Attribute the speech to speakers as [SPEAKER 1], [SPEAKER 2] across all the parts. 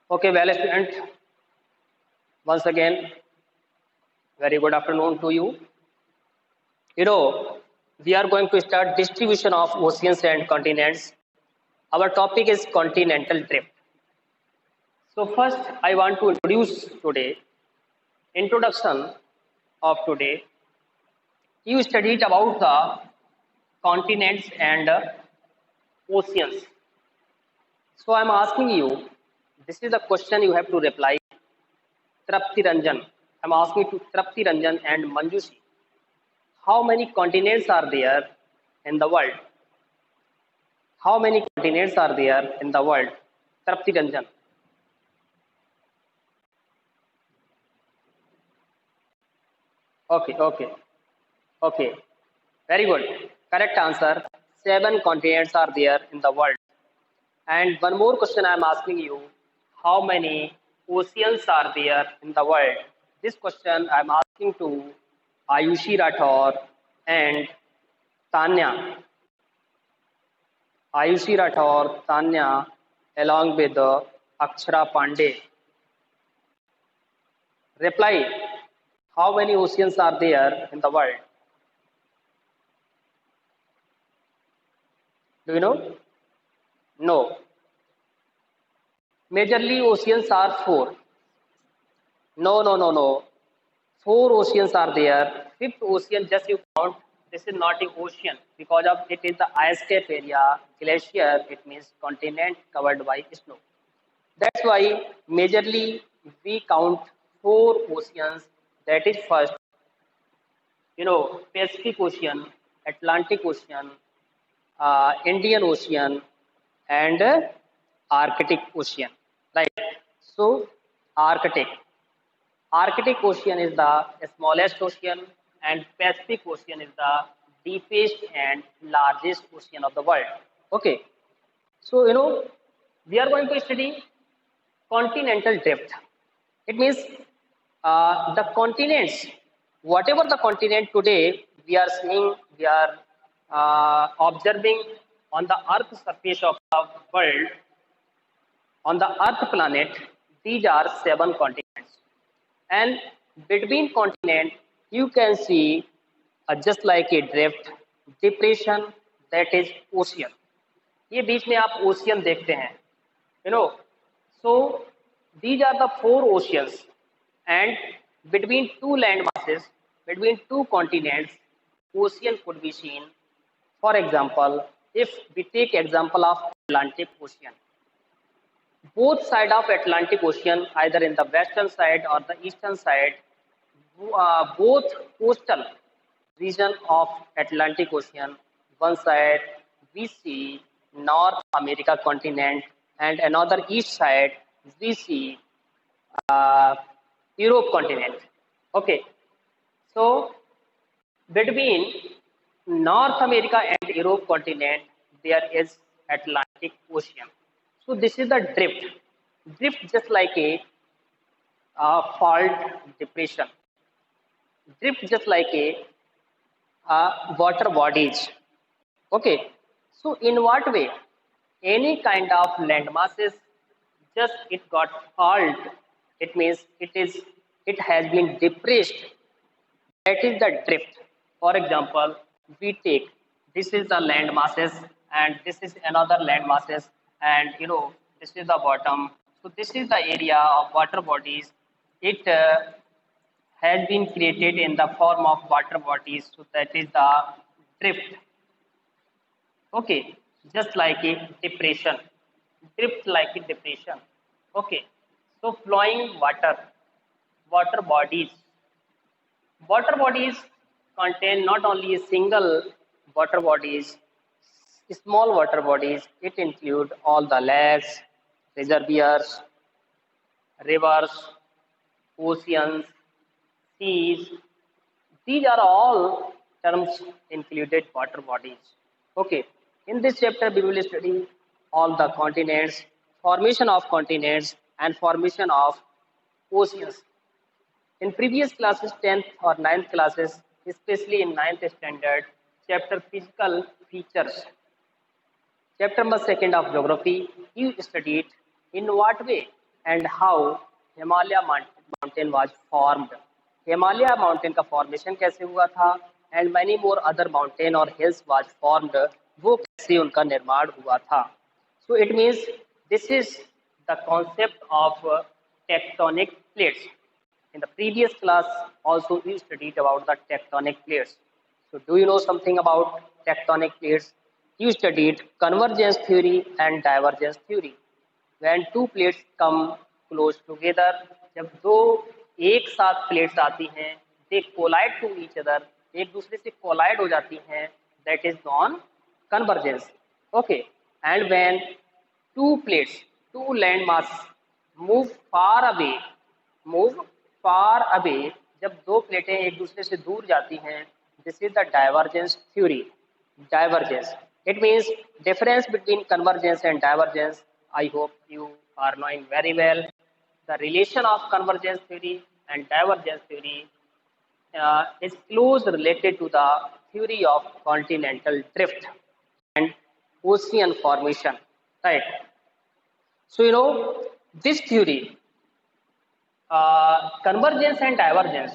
[SPEAKER 1] Okay, well, student, once again, very good afternoon to you. You know, we are going to start distribution of oceans and continents. Our topic is continental drift. So first, I want to introduce today, introduction of today. You studied about the continents and oceans. So I'm asking you, this is the question you have to reply. Trapti Ranjan. I'm asking to Trapti Ranjan and Manjushi. How many continents are there in the world? How many continents are there in the world? Trapti Ranjan. Okay, okay, okay. Very good. Correct answer. Seven continents are there in the world. And one more question I am asking you. How many oceans are there in the world? This question I am asking to Ayushi Rathore and Tanya. Ayushi Rathore, Tanya, along with Akshara Pandey. Reply. How many oceans are there in the world? Do you know? No. Majorly oceans are four. No, no, no, no. Four oceans are there. Fifth ocean, just you count. This is not an ocean because of it is the ice cap area, glacier. It means continent covered by snow. That's why majorly we count four oceans. That is first, Pacific Ocean, Atlantic Ocean, Indian Ocean, and Arctic Ocean. Right. So, Arctic. Arctic Ocean is the smallest ocean, and Pacific Ocean is the deepest and largest ocean of the world. Okay. So, we are going to study continental drift. It means the continents, whatever the continent today we are seeing, we are observing on the earth surface of the world, on the earth planet, these are seven continents. And between continent, you can see just like a drift, depression, that is ocean. ये बीच में आप ocean देखते हैं, you know. So these are the four oceans, and between two land masses, between two continents, ocean could be seen. For example, if we take example of Atlantic Ocean, both side of Atlantic Ocean, either in the western side or the eastern side, both coastal region of Atlantic Ocean, one side we see North America continent, and another east side we see uh, Europe continent. Okay, so between North America and Europe continent, there is Atlantic Ocean. So this is the drift. Drift just like a fault depression. Drift just like a water bodies. Okay. So in what way? Any kind of land masses, just it got fault. It means it has been depressed. That is the drift. For example, we take this is the land masses and this is another land masses, and this is the bottom. So this is the area of water bodies. It has been created in the form of water bodies. So that is the drift. Okay, just like a depression, drift like a depression. Okay, so flowing water, water bodies. Water bodies contain not only a single water bodies, small water bodies. It include all the lakes, reservoirs, rivers, oceans, seas. These are all terms included water bodies. Okay. In this chapter, we will study all the continents, formation of continents, and formation of oceans. In previous classes, 10th or ninth classes, especially in ninth standard, chapter physical features, chapter number second of geography, you studied in what way and how Himalaya mountain was formed. Himalaya mountain का formation कैसे हुआ था and many more other mountain और hills was formed, वो कैसे उनका निर्माण हुआ था. So it means this is the concept of tectonic plates. In the previous class also we studied about the tectonic plates. So do you know something about tectonic plates? You studied convergence theory and divergence theory. When two plates come close together, जब दो एक साथ plates आती हैं, they collide to each other, एक दूसरे से collide हो जाती हैं, that is known convergence. Okay, and when two plates, two land mass move far away, move far away, जब दो प्लेटें एक दूसरे से दूर जाती हैं, this is the divergence theory. Divergence, it means difference between convergence and divergence. I hope you are knowing very well the relation of convergence theory and divergence theory is close related to the theory of continental drift and ocean formation, right? So you know this theory, convergence and divergence,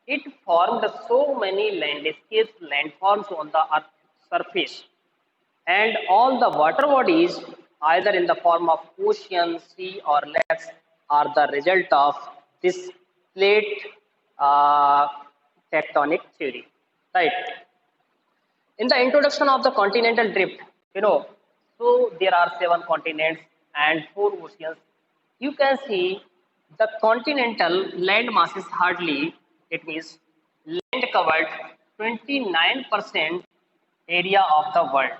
[SPEAKER 1] it formed so many landscapes, landforms on the earth surface, and all the water bodies, either in the form of ocean, sea, or lakes, are the result of this plate uh, tectonic theory, right? In the introduction of the continental drift, you know, so there are 7 continents and 4 oceans. You can see the continental land mass is hardly, it means land covered 29% area of the world.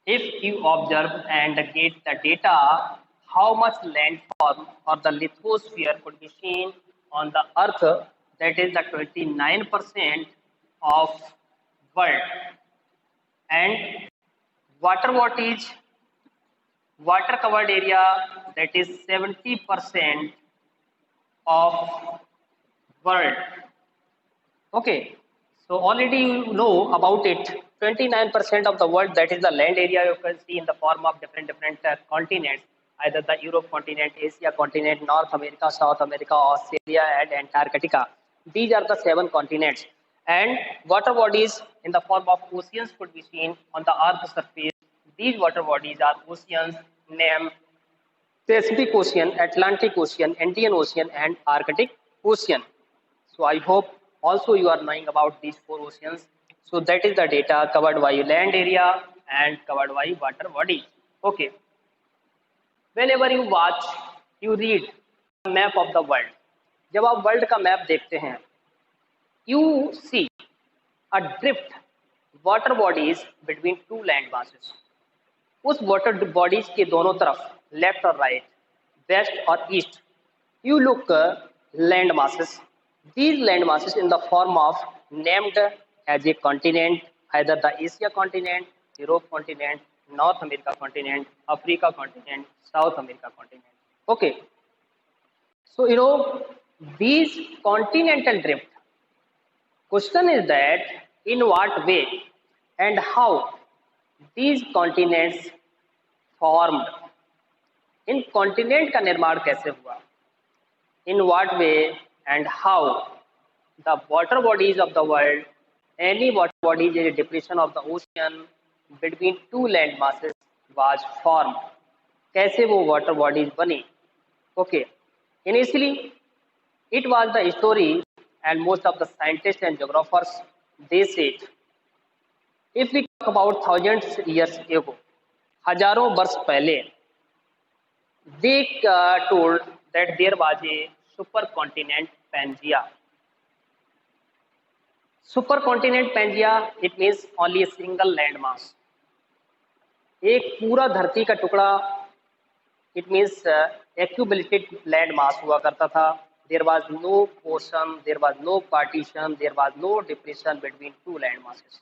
[SPEAKER 1] If you observe and get the data, how much landform or the lithosphere could be seen on the earth, that is the 29% of world. And water what is water covered area, that is 70% of world. Okay, so already you know about it. 29% of the world, that is the land area, you can see in the form of different continents, either the Europe continent, Asia continent, North America, South America, Australia, and Antarctica. These are the 7 continents. And water bodies in the form of oceans could be seen on the Earth's surface. These water bodies are oceans named Pacific Ocean, Atlantic Ocean, Indian Ocean, and Arctic Ocean. So I hope also you are knowing about these 4 oceans. So that is the data covered by land area and covered by water body. Okay. Whenever you watch, you read the map of the world. जब आप world का map देखते हैं, you see a drift water bodies between two land masses. उस water bodies के दोनों तरफ, left और राइट, वेस्ट और east, you look land masses. These land masses in the form of named as a continent, either the Asia continent, Europe continent, North America continent, Africa continent, South America continent. Okay, so you know these continental drift. Question is that in what way and how these continents formed. In continent का निर्माण कैसे हुआ, in what way and how the water bodies of the world, any water body is a depression of the ocean between two land masses was formed. कैसे वो water bodies बनी. Okay, initially it was the story, and most of the scientists and geographers, they said, if we talk about thousands years ago, हजारों वर्ष पहले, they told that there was a supercontinent Pangea. Supercontinent Pangea, it means only a single landmass. एक पूरा धरती का टुकड़ा, it means accumulated landmass हुआ करता था. There was no portion, there was no partition, there was no depression between two landmasses.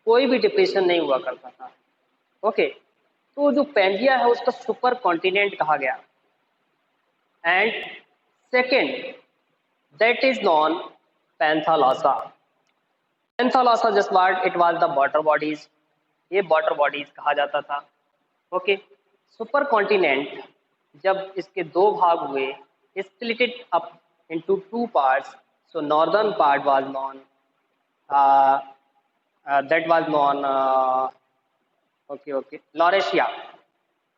[SPEAKER 1] कोई भी डिप्रेशन नहीं हुआ करता था. ओके, तो जो पैंजिया है उसका सुपर कॉन्टिनेंट कहा गया. And second, that is non Panthalassa. Panthalassa just word, it was the water bodies. ये वाटर बॉडीज कहा जाता था. ओके, सुपर कॉन्टिनेंट जब इसके दो भाग हुए, split it up into two parts. So northern part was known, uh, that was known, okay, Laurasia,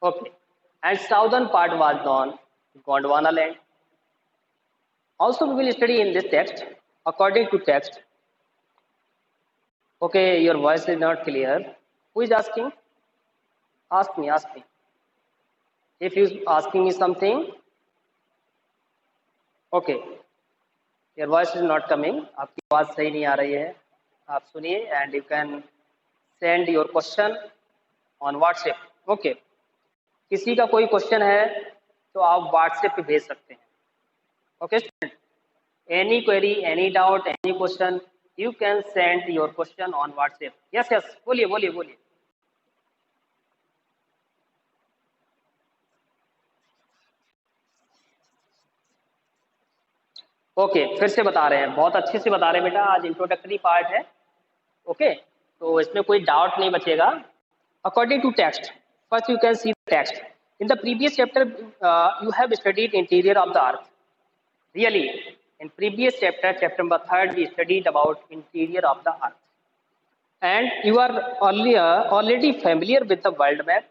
[SPEAKER 1] okay, and southern part was known Gondwana land. Also, we will study in this text, according to text. Okay, your voice is not clear. Who is asking? Ask me, ask me. If you asking me something, okay, your voice is not coming. आपकी आवाज सही नहीं आ रही है. आप सुनिए and you can send your question on WhatsApp. Okay. किसी का कोई क्वेश्चन है तो आप WhatsApp पे भेज सकते हैं. Okay, student. Any query, any doubt, any question, you can send your question on WhatsApp. Yes, yes. बोलिए, बोलिए, बोलिए. ओके, फिर से बता रहे हैं, बहुत अच्छे से बता रहे हैं बेटा. आज इंट्रोडक्टरी पार्ट है. ओके, तो इसमें कोई डाउट नहीं बचेगा. According to text, first you can see the text. In the previous chapter you have studied interior of the earth. Really, in previous chapter, chapter number 3, we studied about interior of the earth, and you are already familiar with the world map.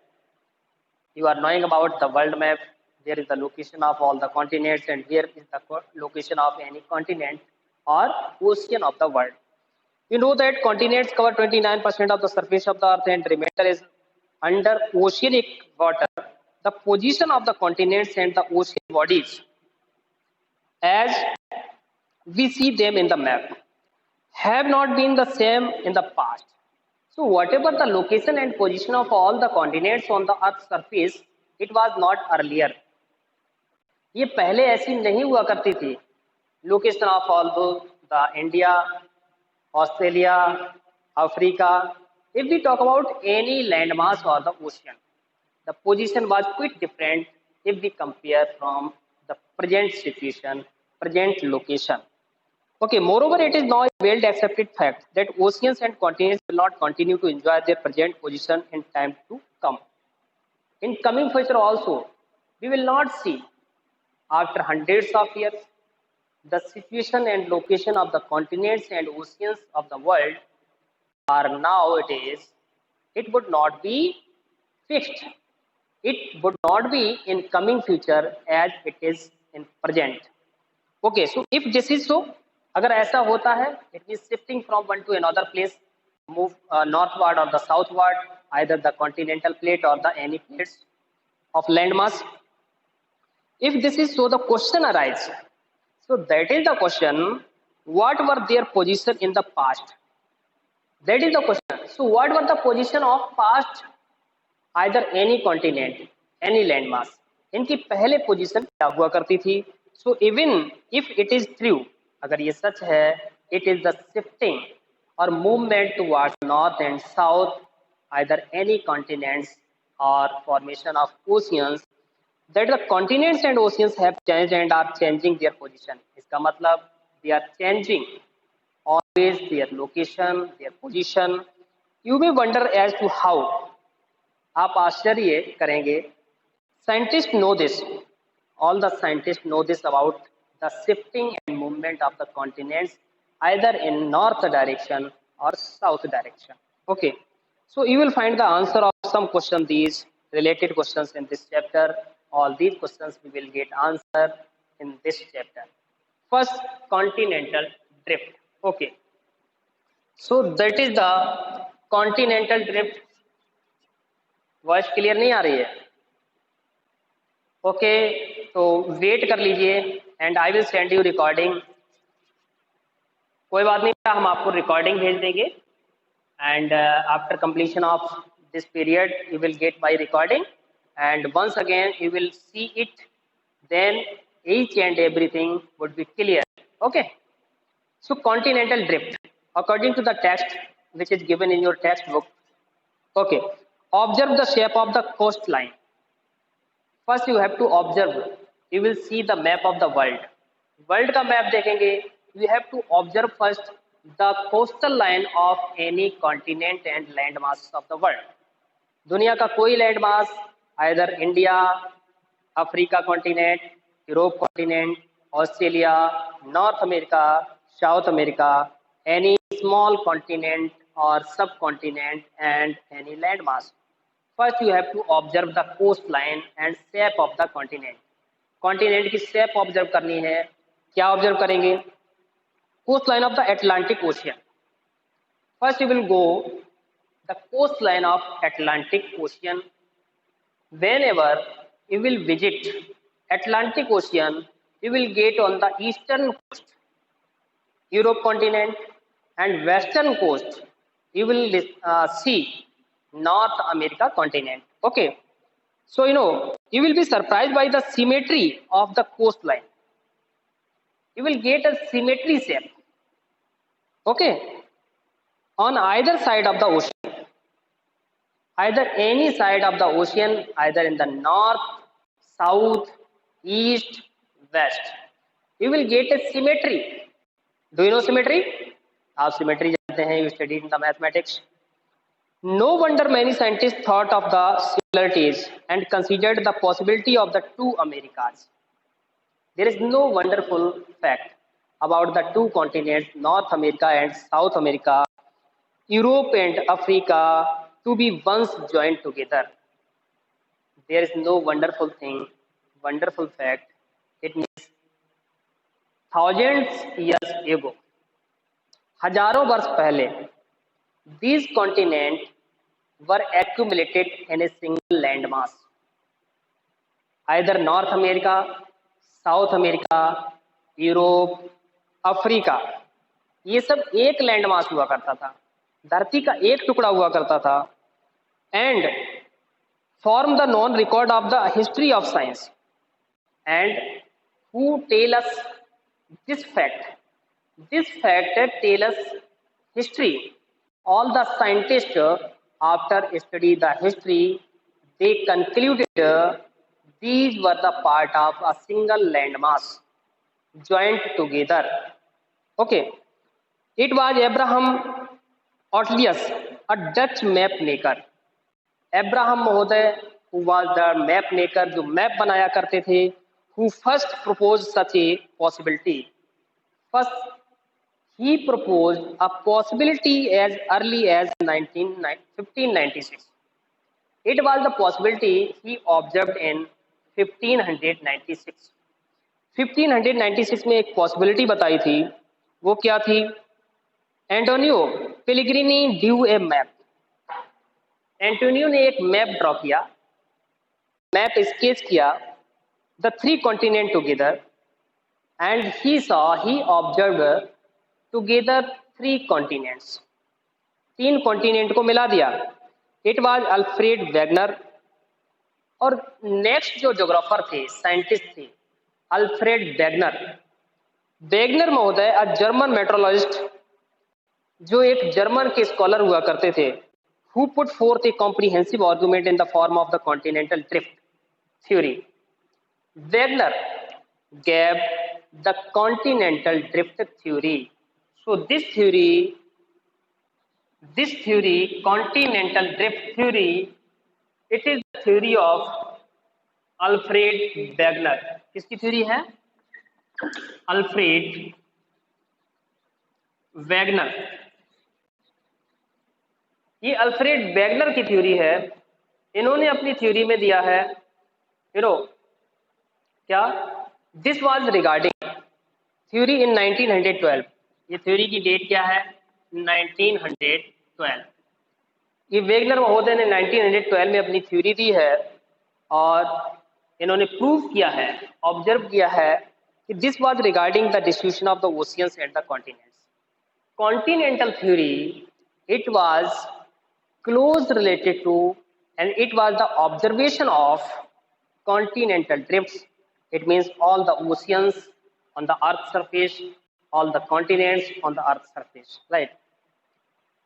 [SPEAKER 1] You are knowing about the world map. There is the location of all the continents, and here is the location of any continent or ocean of the world. You know that continents cover 29% of the surface of the earth, and remainder is under oceanic water. The position of the continents and the ocean bodies, as we see them in the map, have not been the same in the past. So whatever the location and position of all the continents on the earth's surface, it was not earlier. ये पहले ऐसी नहीं हुआ करती थी. Location of all the India, Australia, Africa. If we talk about any landmass or the ocean, the position was quite different if we compare from the present situation, present location. Okay, moreover, it is now a well accepted fact that oceans and continents will not continue to enjoy their present position in time to come. In coming future also, we will not see, after hundreds of years, the situation and location of the continents and oceans of the world are nowadays. It would not be fixed. It would not be in coming future as it is in present. Okay, so if this is so, अगर ऐसा होता है, it means shifting from one to another place, move northward or the southward, either the continental plate or the any plates of landmass. If this is so, the question arises. So that is the question, what were their position in the past? That is the question. So what were the position of past, either any continent, any landmass? इनकी पहले position क्या हुआ करती थी? So even if it is true, अगर ये सच है, it is the shifting or movement towards north and south, either any continents or formation of oceans, that the continents and oceans have changed and are changing their position. इसका मतलब they are changing always their location, their position. You may wonder as to how. आप आश्चर्य करेंगे. Scientists know this. All the scientists know this about the shifting and movement of the continents, either in north direction or south direction. Okay, so you will find the answer of some question, these related questions in this chapter. All these questions we will get answer in this chapter. First, continental drift. Okay, so that is the continental drift. Voice clear नहीं आ रही है? Okay, तो wait कर लीजिए and I will send you recording. कोई बात नहीं, हम आपको रिकॉर्डिंग भेज देंगे and after completion of this period you will get my recording and once again you will see it, then each and everything would be clear. Okay, so continental drift, according to the text which is given in your textbook. Okay, observe the shape of the coastline. First you have to observe. You will see the map of the world. World का map देखेंगे. You have to observe first the coastal line of any continent and landmass of the world. दुनिया का कोई landmass, either India, Africa continent, Europe continent, Australia, North America, South America, any small continent or subcontinent, and any landmass. First, you have to observe the coastline and shape of the continent. Continent की shape observe करनी है. क्या observe करेंगे? coastline of the Atlantic Ocean. First, you will go the coastline of Atlantic Ocean. Whenever you will visit Atlantic Ocean, you will get on the eastern coast, Europe continent, and western coast, you will see North America continent. Okay. So, you will be surprised by the symmetry of the coastline. You will get a symmetry shape. Okay. On either side of the ocean, either any side of the ocean, either in the north, south, east, west, you will get a symmetry. Do you know symmetry? आप symmetry जानते हैं, you studied in the mathematics. No wonder many scientists thought of the similarities and considered the possibility of the two Americas. There is no wonderful fact about the two continents, North America and South America, Europe and Africa, to be once joined together. There is no wonderful thing, wonderful fact. It means thousands years ago, हजारों वर्ष पहले, these continents were accumulated in a single landmass. Either North America, South America, Europe, Africa, ये सब एक landmass हुआ करता था, धरती का एक टुकड़ा हुआ करता था, and from the known record of the history of science. And who tell us this fact? This fact tell us history. All the scientists, after study the history, they concluded these were the part of a single landmass joined together. Okay. It was Abraham Ortelius, a Dutch map maker. Abraham महोदय, who was the map maker, जो map बनाया करते थे, who first proposed such a possibility. First, he proposed a possibility as early as 1596. It was the possibility he observed in 1596. 1596 में एक possibility बताई थी. वो क्या थी? एंटोनियो पेलिग्रिनी ड्यू ए मैप. एंटोनियो ने एक मैप ड्रॉ किया, मैप स्केच किया, the three continent together, and he observed together three continents. तीन कॉन्टिनेंट को मिला दिया. It was Alfred Wegener. और नेक्स्ट जो ज्योग्राफर थे, साइंटिस्ट थे, अल्फ्रेड वेगनर. वेगनर महोदय अ जर्मन मेट्रोलॉजिस्ट, जो एक जर्मन के स्कॉलर हुआ करते थे, who put forth a comprehensive argument in the form of the continental drift theory. Wegener gave the continental drift theory. So this theory, continental drift theory, it is the theory of Alfred Wegener. किसकी theory है? Alfred Wegener. ये Alfred Wegener की theory है. इन्होंने अपनी theory में दिया है, क्या? This was regarding theory in 1912. ये थ्योरी की डेट क्या है? 1912. ये वेगनर महोदय ने 1912 में अपनी थ्योरी दी है और इन्होंने प्रूव किया है, ऑब्जर्व किया है कि this was regarding the distribution of the oceans and the continents. Continental theory, it was close related to and it was the observation of continental drifts. It means all the oceans on the earth's surface, all the continents on the earth's surface, right?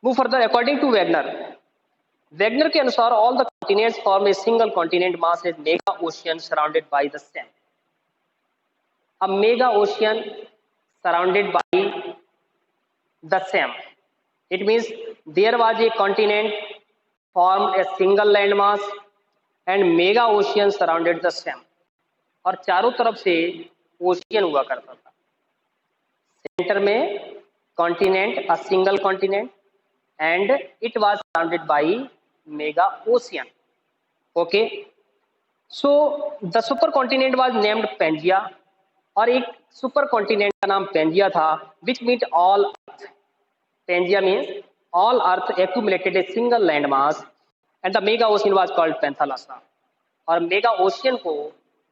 [SPEAKER 1] Move further. According to Wegener के अनुसार all the continents form a single continent mass as mega ocean surrounded by the same. A mega ocean surrounded by the same. It means there was a continent formed a single landmass and mega ocean surrounded the same. और चारों तरफ से ocean हुआ करता था। Centre में continent, a single continent, and it was surrounded by mega ocean. Okay, so the super continent was named Pangaea, और एक सुपर कॉन्टिनेंट का नाम पेंजिया था, which meet all earth. Pangaea means all earth accumulated a single land mass, and the mega ocean was called Panthalassa. और mega ocean को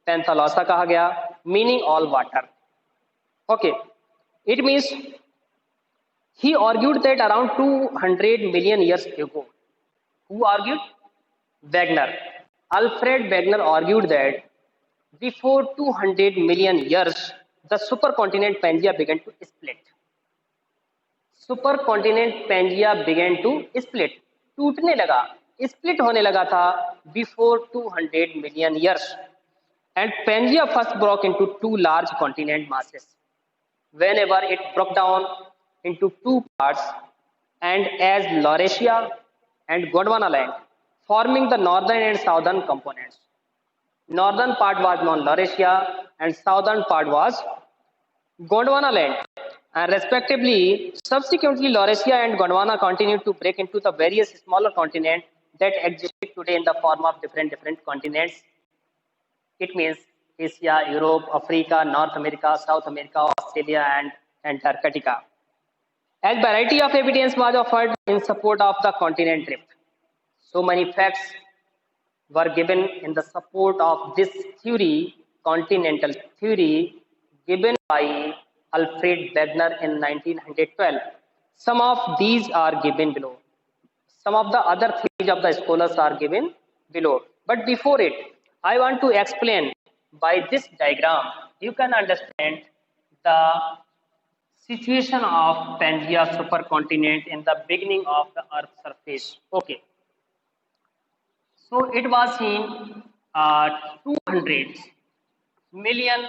[SPEAKER 1] Panthalassa कहा गया, meaning all water. Okay, it means he argued that around 200 million years ago. Who argued? Wegener. Alfred Wegener argued that before 200 million years, the supercontinent Pangaea began to split. Supercontinent Pangaea began to split. टूटने लगा, split होने लगा था before 200 million years. And Pangaea first broke into two large continent masses. Whenever it broke down into two parts, and as Laurasia and Gondwana land, forming the northern and southern components. Northern part was known Laurasia and southern part was Gondwana land. And respectively, subsequently Laurasia and Gondwana continued to break into the various smaller continents that existed today in the form of different continents. It means Asia, Europe, Africa, North America, South America, Australia, and Antarctica. As variety of evidence was offered in support of the continent drift, so many facts were given in the support of this theory, continental theory, given by Alfred Wegener in 1912. Some of these are given below. Some of the other theories of the scholars are given below. But before it, I want to explain by this diagram, you can understand the situation of Pangaea supercontinent in the beginning of the Earth's surface. Okay, so it was in 200 million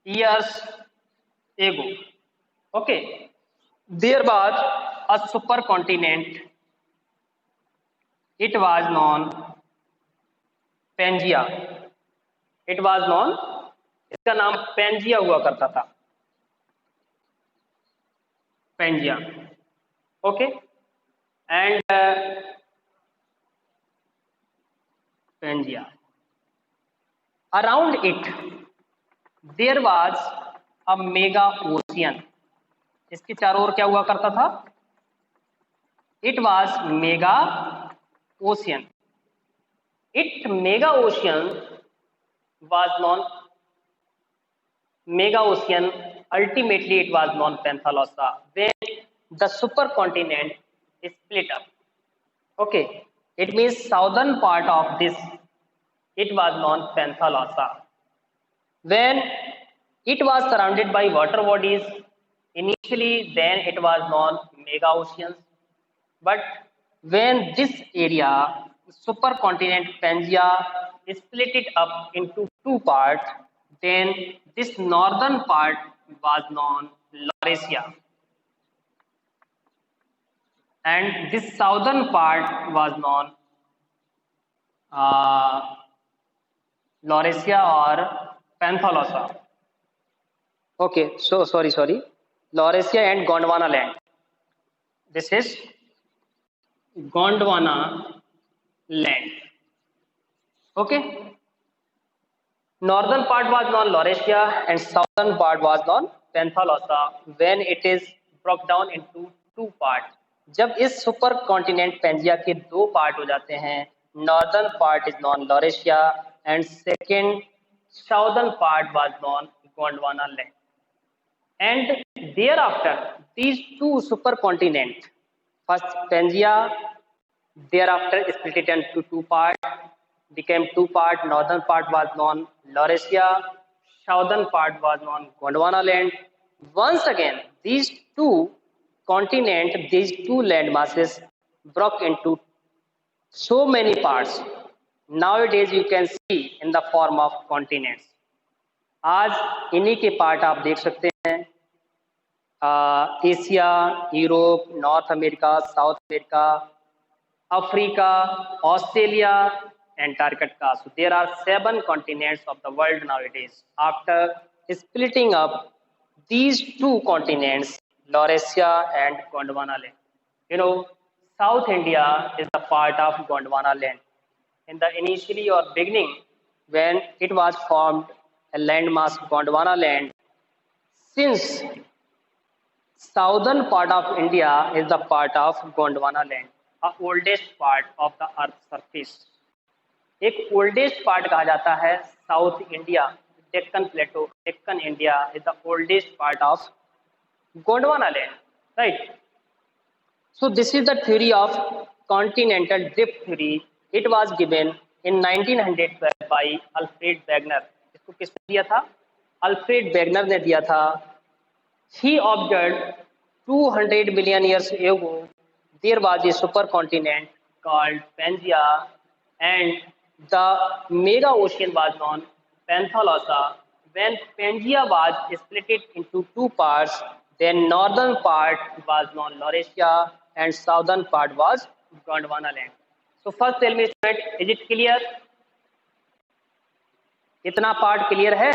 [SPEAKER 1] years ago. Okay, there was a supercontinent. It was known Pangaea. It was known, इसका नाम Pangaea हुआ करता था, Pangaea. Okay, and Pangaea. Around it, there was a mega ocean. इसके चारों ओर क्या हुआ करता था? It was mega ocean. It mega ocean was known mega ocean. Ultimately, it was known Penthalosa, when the supercontinent split up. Okay, it means southern part of this, it was known Penthalosa. When it was surrounded by water bodies, initially then it was known mega oceans. But when this area, supercontinent Pangaea, split it up into two parts, then this northern part was known Laurasia, and this southern part was known Laurasia or Panthalosa. Okay, so sorry, Laurasia and Gondwana land. This is Gondwana land. Okay. Northern part was known Laurasia and southern part was known Penthalosa when it is broke down into two parts. जब इस super continent Pangaea के दो part हो जाते हैं, northern part is known Laurasia and second southern part was known Gondwana land. And thereafter these two supercontinent, first Pangaea, thereafter splitted into two part, became two part. Northern part was known Laurasia, southern part was known Gondwana land. Once again, these two continents, these two land masses broke into so many parts. Nowadays you can see in the form of continents. आज इन्हीं के part आप देख सकते हैं, Asia, Europe, north America, south America, Africa, Australia Antarctica. So there are 7 continents of the world nowadays. After splitting up these 2 continents, Laurasia and Gondwana land. You know, South India is a part of Gondwana land. In the initially or beginning, when it was formed a landmass Gondwana land, since southern part of India is the part of Gondwana land, the oldest part of the earth surface. एक oldest part कहा जाता है south India, Deccan plateau, Deccan India is the oldest part of Gondwana land, right. So this is the theory of continental drift theory. It was given in 1912 by Alfred Wegener. इसको किसने दिया था? Alfred Wegener ने दिया था. He observed 200 million years ago there was a supercontinent called Pangaea, and the mega ocean was known Panthalassa. When Pangaea was split into 2 parts, then northern part was known Laurasia and southern part was Gondwana land. So first tell me, student, is it clear? इतना part clear है?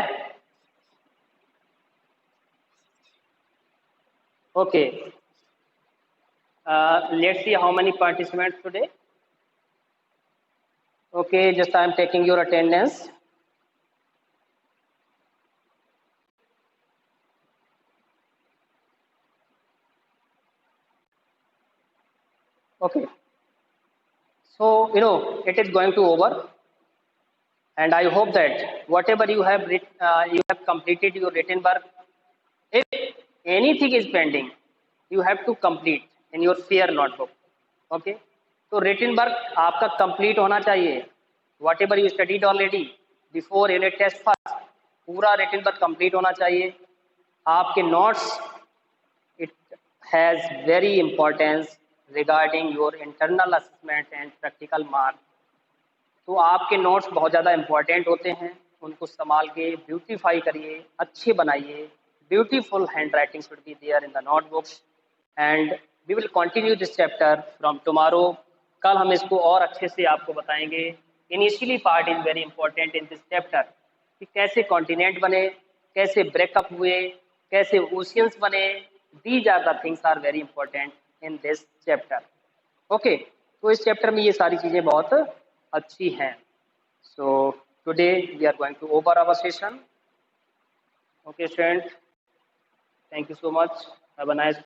[SPEAKER 1] Okay. Let's see how many participants today. Okay, just I am taking your attendance. Okay. So, it is going to over, and I hope that whatever you have completed your written work. If anything is pending, you have to complete in your fair notebook. Okay. तो written work आपका complete होना चाहिए. Whatever you studied already before unit test first, पूरा written work complete होना चाहिए. आपके notes, it has very importance regarding your internal assessment and practical mark. तो आपके नोट्स बहुत ज़्यादा इम्पोर्टेंट होते हैं, उनको संभाल के ब्यूटीफाई करिए, अच्छे बनाइए. Beautiful handwriting should be there in the notebooks, and we will continue this chapter from tomorrow. कल हम इसको और अच्छे से आपको बताएंगे. Initially part is very important in this chapter कि कैसे कॉन्टिनेंट बने, कैसे ब्रेकअप हुए, कैसे ओशियंस बने. These are the things are very important in this chapter. Okay, तो इस चैप्टर में ये सारी चीज़ें बहुत अच्छी हैं. So today we are going to over our session. Okay, student. Thank you so much. Have a nice